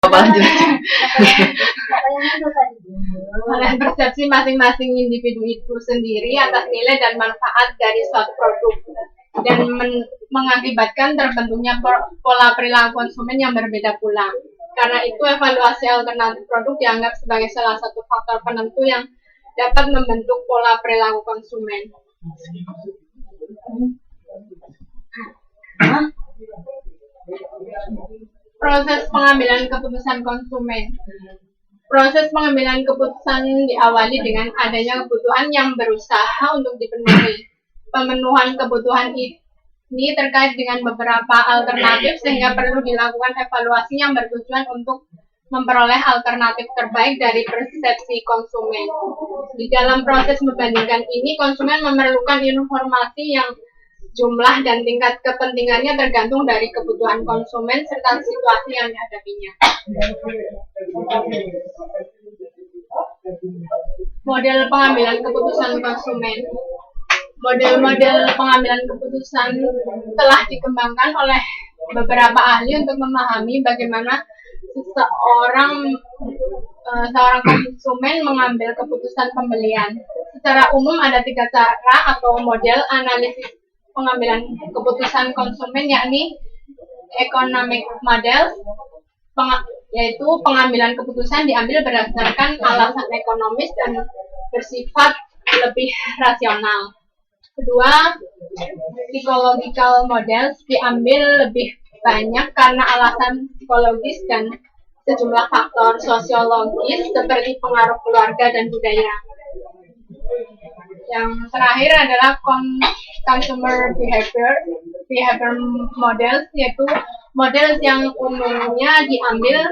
Apa lanjut? Oleh persepsi masing-masing individu itu sendiri atas nilai dan manfaat dari suatu produk dan mengakibatkan terbentuknya pola perilaku konsumen yang berbeda pula. Karena itu evaluasi alternatif produk dianggap sebagai salah satu faktor penentu yang dapat membentuk pola perilaku konsumen. Proses pengambilan keputusan konsumen. Proses pengambilan keputusan diawali dengan adanya kebutuhan yang berusaha untuk dipenuhi. Pemenuhan kebutuhan ini terkait dengan beberapa alternatif sehingga perlu dilakukan evaluasi yang bertujuan untuk memperoleh alternatif terbaik dari persepsi konsumen. Di dalam proses membandingkan ini, konsumen memerlukan informasi yang jumlah dan tingkat kepentingannya tergantung dari kebutuhan konsumen serta situasi yang dihadapinya. Model pengambilan keputusan konsumen. Model-model pengambilan keputusan telah dikembangkan oleh beberapa ahli untuk memahami bagaimana seorang konsumen mengambil keputusan pembelian. Secara umum ada 3 cara atau model analisis pengambilan keputusan konsumen, yakni economic model, yaitu pengambilan keputusan diambil berdasarkan alasan ekonomis dan bersifat lebih rasional. Kedua, psychological model diambil lebih banyak karena alasan psikologis dan sejumlah faktor sosiologis seperti pengaruh keluarga dan budaya. Yang terakhir adalah consumer behavior models, yaitu model yang umumnya diambil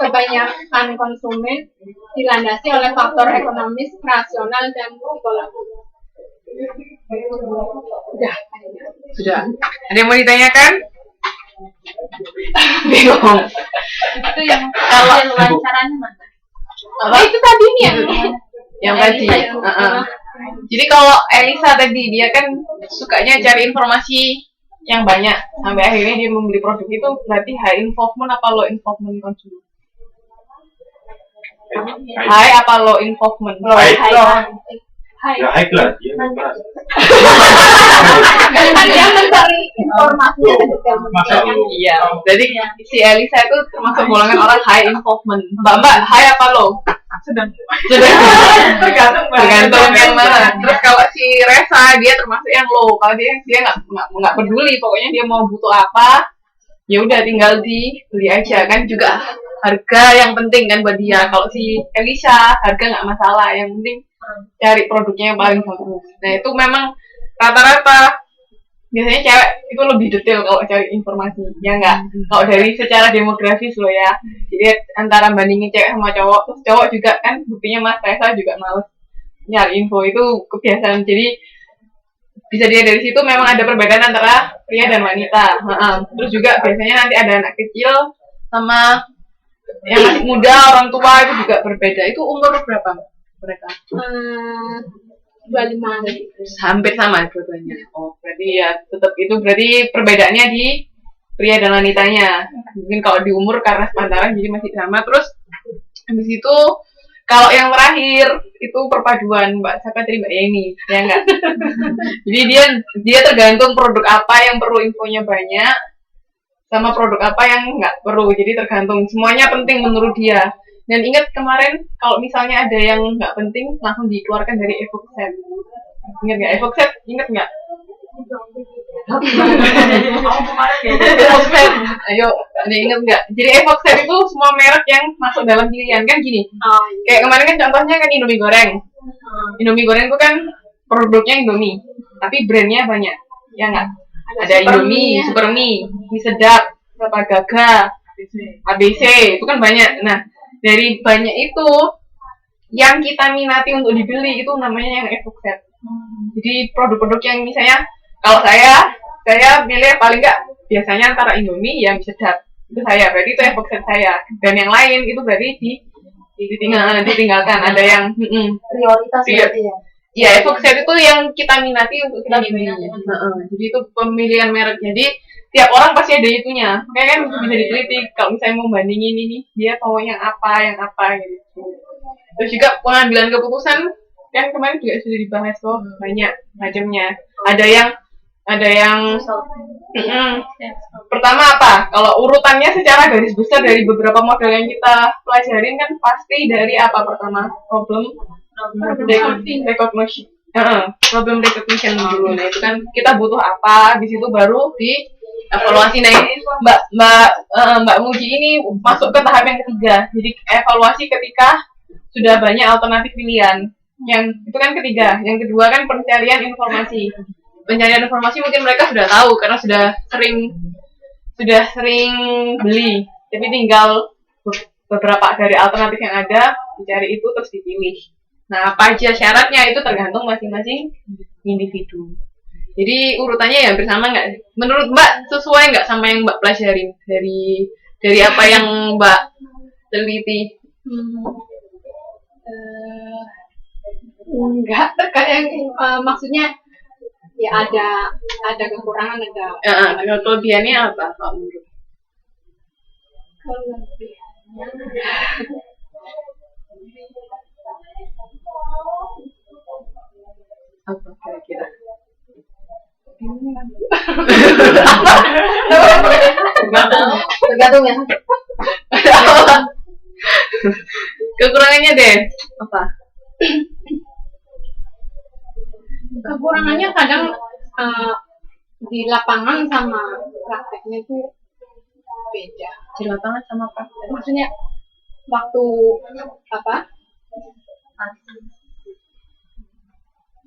kebanyakan konsumen dilandasi oleh faktor ekonomis, rasional, dan psikologis. Sudah. Ada yang mau ditanyakan? Bingung. Itu yang kalau wawancaranya mana? Apa? Itu tadi nih yang tadi. Jadi kalau Elisa tadi dia kan sukanya cari informasi yang banyak sampai akhirnya dia membeli produk itu, berarti high involvement apa low involvement konsumen? High apa low involvement? Ya high class ya. Kan dia mencari informasinya detail. Iya. Jadi si Elisa itu termasuk golongan orang high involvement. Mbak high apa low? Sedang. Tergantung yang mana. Terus kalau si Resa dia termasuk yang low. Kalau dia nggak peduli, pokoknya dia mau butuh apa, ya udah tinggal dibeli aja kan. Juga harga yang penting kan buat dia. Kalau si Elisa harga nggak masalah, yang penting cari produknya yang paling bagus. Nah itu memang rata-rata biasanya cewek itu lebih detail kalau cari informasi, ya enggak? Kalau dari secara demografis loh ya. Jadi antara bandingin cewek sama cowok, terus cowok juga kan buktinya Mas Reza juga males nyari info, itu kebiasaan. Jadi bisa dilihat dari situ memang ada perbedaan antara pria dan wanita. Terus juga biasanya nanti ada anak kecil sama yang masih muda, orang tua itu juga berbeda. Itu umur berapa mereka? 25. Hampir sama dua-duanya. Oh, berarti ya tetap itu berarti perbedaannya di pria dan wanitanya. Mungkin kalau di umur karena sepantaran jadi masih sama. Terus habis itu kalau yang terakhir itu perpaduan Mbak siapa tadi Mbak Yeni, ya enggak? Jadi dia tergantung produk apa yang perlu infonya banyak sama produk apa yang enggak perlu. Jadi tergantung, semuanya penting menurut dia. Dan ingat kemarin kalau misalnya ada yang nggak penting langsung dikeluarkan dari Evoxet. Ingat nggak Evoxet? Ingat nggak? Evoxet. Ayo, ada ingat nggak? Jadi Evoxet itu semua merek yang masuk dalam pilihan kan gini. Kayak kemarin kan contohnya kan Indomie goreng. Indomie goreng itu kan produknya Indomie, tapi brandnya banyak, ya nggak? Ada Indomie, Supermie, Mie Sedap, Gaga, ABC, itu kan banyak. Nah, dari banyak itu yang kita minati untuk dibeli itu namanya yang Evoxet. Jadi produk-produk yang misalnya kalau saya pilih paling enggak biasanya antara Indomie yang Sedap. Itu saya, berarti itu Evoxet saya. Dan yang lain itu berarti ditinggalkan. Ada yang prioritas ya. Iya, Evoxet itu yang kita minati untuk kita beli. Jadi itu pemilihan merek. Jadi tiap orang pasti ada itunya. Makanya kan bisa diteliti kalau misalnya mau bandingin ini dia mau yang apa gitu. Terus juga pengambilan keputusan kan kemarin juga sudah dibahas tuh banyak macamnya. Ada yang pertama apa? Kalau urutannya secara garis besar dari beberapa model yang kita pelajarin kan pasti dari apa pertama? Problem recognition. Problem recognition dulu. Nah itu kan kita butuh apa? Di situ baru di evaluasi. Nah ini Mbak Muji ini masuk ke tahap yang ketiga. Jadi evaluasi ketika sudah banyak alternatif pilihan. Yang itu kan ketiga. Yang kedua kan pencarian informasi. Pencarian informasi mungkin mereka sudah tahu karena sudah sering beli. Tapi tinggal beberapa dari alternatif yang ada dicari itu terus dipilih. Nah, apa aja syaratnya itu tergantung masing-masing individu. Jadi urutannya ya bersama nggak? Menurut Mbak sesuai nggak sama yang Mbak pelajarin dari apa yang Mbak teliti? Enggak, kayak maksudnya ya ada kekurangan ada kelebihannya apa menurut? Apa kira-kira? Tergantung ya. Kekurangannya deh apa? Kekurangannya kadang di lapangan sama prakteknya itu beda. Di lapangan sama praktek. Maksudnya waktu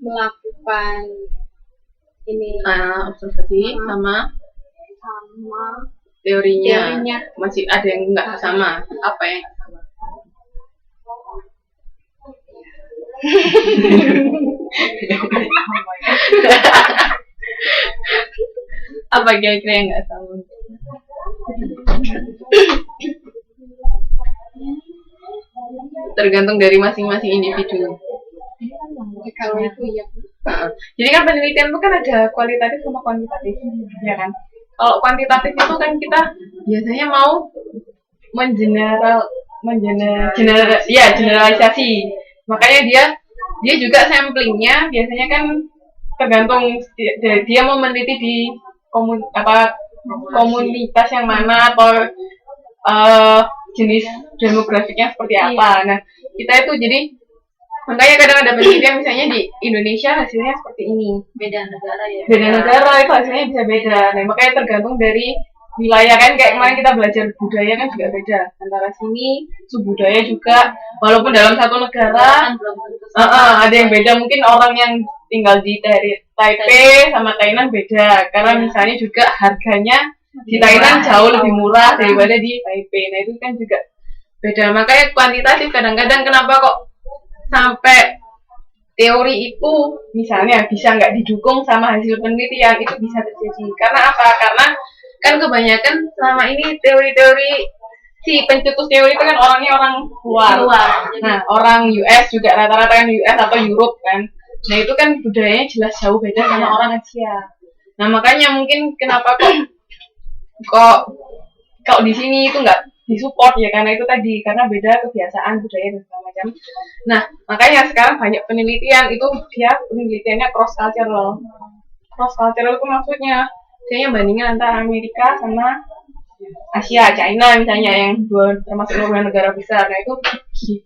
melakukan ini observasi sama teorinya masih ada yang nggak sama. Apa yang nggak sama? Apa kira-kira yang nggak sama? Tergantung dari masing-masing individu. Kalau itu ya. Jadi kan penelitian itu kan ada kualitatif sama kuantitatif, ya kan? Kalau kuantitatif itu kan kita biasanya mau generalisasi. Makanya dia juga samplingnya biasanya kan tergantung dia mau meneliti di komunitas yang mana atau jenis demografiknya seperti apa. Nah kita itu jadi makanya kadang ada penelitian misalnya di Indonesia hasilnya seperti ini. Beda negara itu hasilnya bisa beda. Nah makanya tergantung dari wilayah kan kayak kemarin kita belajar budaya kan juga beda antara sini budaya juga walaupun dalam satu negara ada yang beda mungkin orang yang tinggal di Taipei sama Thailand beda karena misalnya juga harganya di Thailand jauh lebih murah daripada di Taipei. Nah itu kan juga beda. Makanya kuantitatif kadang-kadang kenapa kok sampai teori itu misalnya bisa nggak didukung sama hasil penelitian itu bisa terjadi karena apa? Karena kan kebanyakan selama ini teori-teori si pencetus teori itu kan orangnya orang luar. Nah orang US juga rata-rata kan US atau Europe kan. Nah itu kan budayanya jelas jauh beda sama orang Asia. Nah makanya mungkin kenapa kok di sini itu nggak disupport ya karena itu tadi karena beda kebiasaan budaya dan segala macam. Nah makanya sekarang banyak penelitian itu dia penelitiannya cross cultural. Cross cultural itu maksudnya misalnya bandingin antara Amerika sama Asia, China misalnya yang termasuk dua negara besar. Nah itu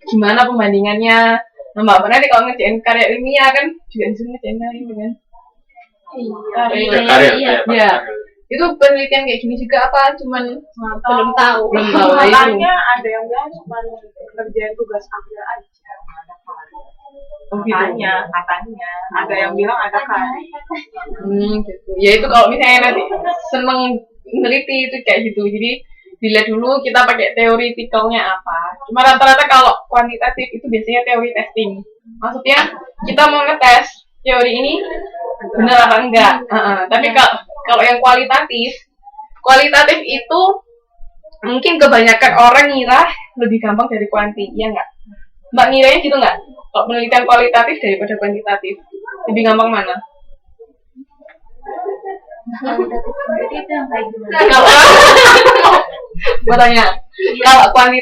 gimana pembandingannya? Nah Mbak pernah nih kalau ngerjain karya ilmiah kan juga disuruh ngerjain karya kan? Iya. Itu penelitian kayak gini juga apa? Cuman belum tahu. Makanya ada yang bilang cuma kerjaan tugas akhir aja. Katanya ada yang bilang ada kali. Gitu. Ya itu kalau misalnya nanti seneng meneliti itu kayak gitu. Jadi dilihat dulu kita pakai teoretikalnya apa. Cuma rata-rata kalau kuantitatif itu biasanya teori testing. Maksudnya kita mau ngetes teori ini benar apa enggak. Tapi kalau yang kualitatif itu mungkin kebanyakan orang ngira lebih gampang dari kuanti, iya nggak? Mbak ngiranya gitu nggak? Kalau penelitian kualitatif daripada kuantitatif lebih gampang mana? kualitatif sendiri itu yang kayak gimana? Kalau gua tanya, kalau kualitas